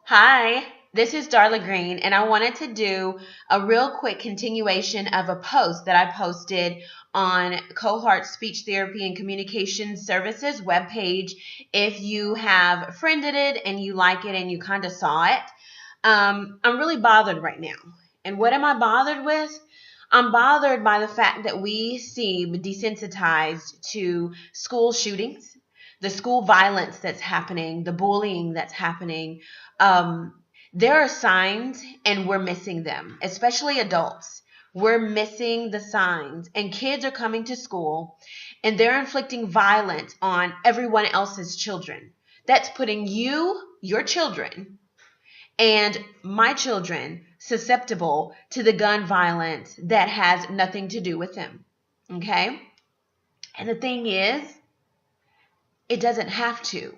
Hi, this is Darla Greene, and I wanted to do a real quick continuation of a post that I posted on CoHearts Speech Therapy and Communication Services webpage. If you have friended it and you like it and you kind of saw it, I'm really bothered right now. And what am I bothered with? I'm bothered by the fact that we seem desensitized to school shootings, the school violence that's happening, the bullying that's happening. Um, there are signs and we're missing them, especially adults. We're missing the signs, and kids are coming to school and they're inflicting violence on everyone else's children. That's putting your children, and my children susceptible to the gun violence that has nothing to do with them. Okay? And the thing is, it doesn't have to.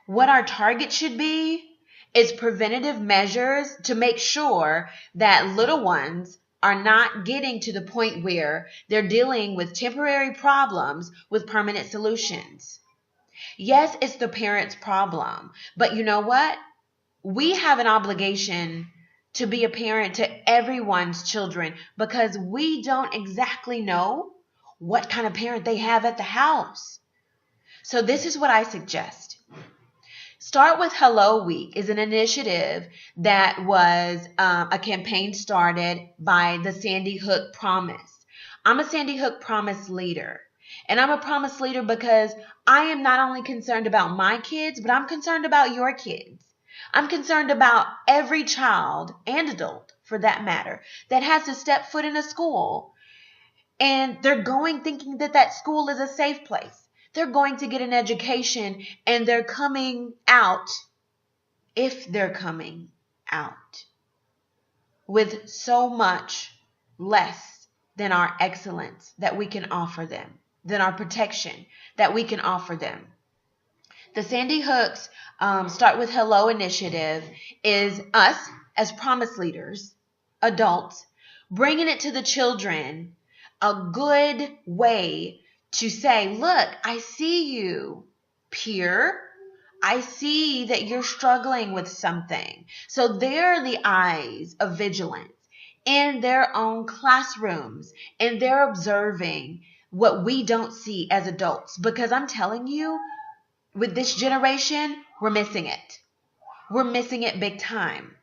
What our target should be is preventative measures to make sure that little ones are not getting to the point where they're dealing with temporary problems with permanent solutions. Yes, it's the parent's problem, but you know what? We have an obligation to be a parent to everyone's children because we don't exactly know what kind of parent they have at the house. So this is what I suggest. Start with Hello Week is an initiative that was a campaign started by the Sandy Hook Promise. I'm a Sandy Hook Promise leader. And I'm a promise leader because I am not only concerned about my kids, but I'm concerned about your kids. I'm concerned about every child and adult, for that matter, that has to step foot in a school. And they're going thinking that that school is a safe place. They're going to get an education, and they're coming out, if they're coming out, with so much less than our excellence that we can offer them, than our protection that we can offer them. The Sandy Hook's Start with Hello initiative is us as promise leaders, adults, bringing it to the children, a good way to say, look, I see you, peer. I see that you're struggling with something. So they're the eyes of vigilance in their own classrooms, and they're observing what we don't see as adults. Because I'm telling you, with this generation, we're missing it. We're missing it big time.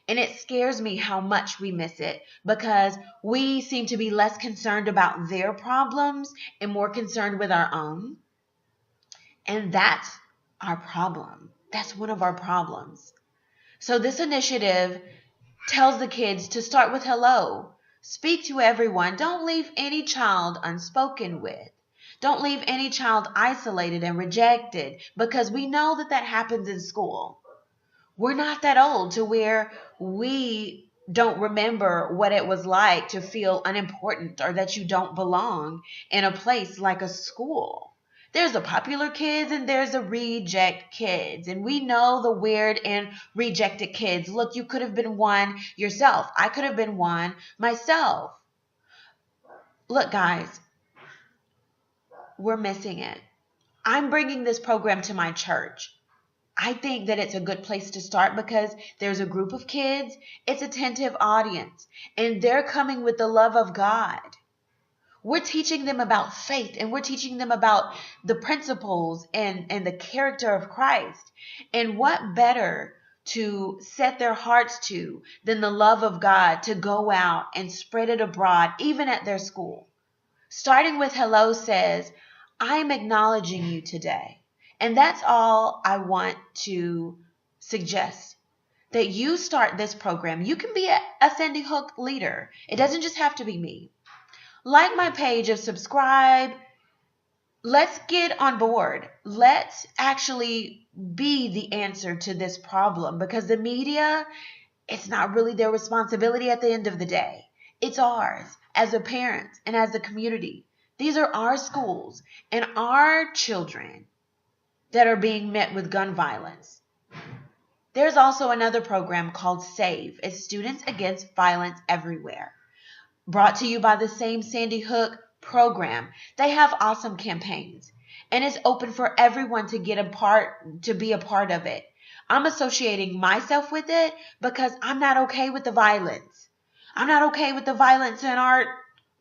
And it scares me how much we miss it because we seem to be less concerned about their problems and more concerned with our own. And that's our problem. That's one of our problems. So this initiative tells the kids to start with hello. Speak to everyone. Don't leave any child unspoken with. Don't leave any child isolated and rejected because we know that that happens in school. We're not that old to where we don't remember what it was like to feel unimportant or that you don't belong in a place like a school. There's the popular kids and there's the reject kids. And we know the weird and rejected kids. Look, you could have been one yourself. I could have been one myself. Look, guys, we're missing it. I'm bringing this program to my church. I think that it's a good place to start because there's a group of kids, it's an attentive audience, and they're coming with the love of God. We're teaching them about faith, and we're teaching them about the principles and the character of Christ. And what better to set their hearts to than the love of God to go out and spread it abroad, even at their school. Starting with hello says, I'm acknowledging you today. And that's all I want to suggest, that you start this program. You can be a Sandy Hook leader. It doesn't just have to be me. Like my page or subscribe. Let's get on board. Let's actually be the answer to this problem because the media, it's not really their responsibility at the end of the day. It's ours as a parent and as a community. These are our schools and our children that are being met with gun violence. There's also another program called SAVE. It's Students Against Violence Everywhere. Brought to you by the same Sandy Hook program. They have awesome campaigns, and it's open for everyone to be a part of it. I'm associating myself with it because I'm not okay with the violence. I'm not okay with the violence in our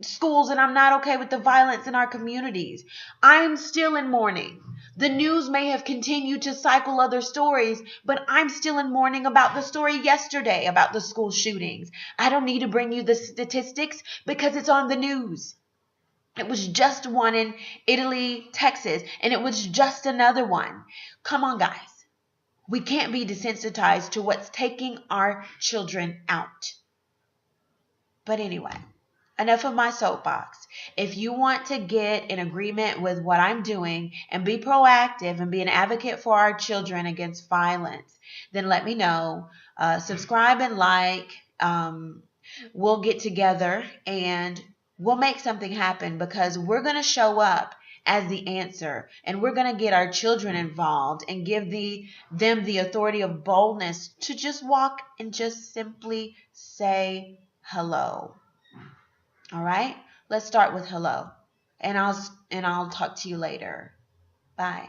schools, and I'm not okay with the violence in our communities. I'm still in mourning. The news may have continued to cycle other stories, but I'm still in mourning about the story yesterday about the school shootings. I don't need to bring you the statistics because it's on the news. It was just one in Italy, Texas, and it was just another one. Come on, guys. We can't be desensitized to what's taking our children out. But anyway, enough of my soapbox. If you want to get in agreement with what I'm doing and be proactive and be an advocate for our children against violence, then let me know. Subscribe and like. We'll get together and we'll make something happen, because we're going to show up as the answer, and we're going to get our children involved and give them the authority of boldness to just walk and just simply say hello. All right? Let's start with hello. And I'll talk to you later. Bye.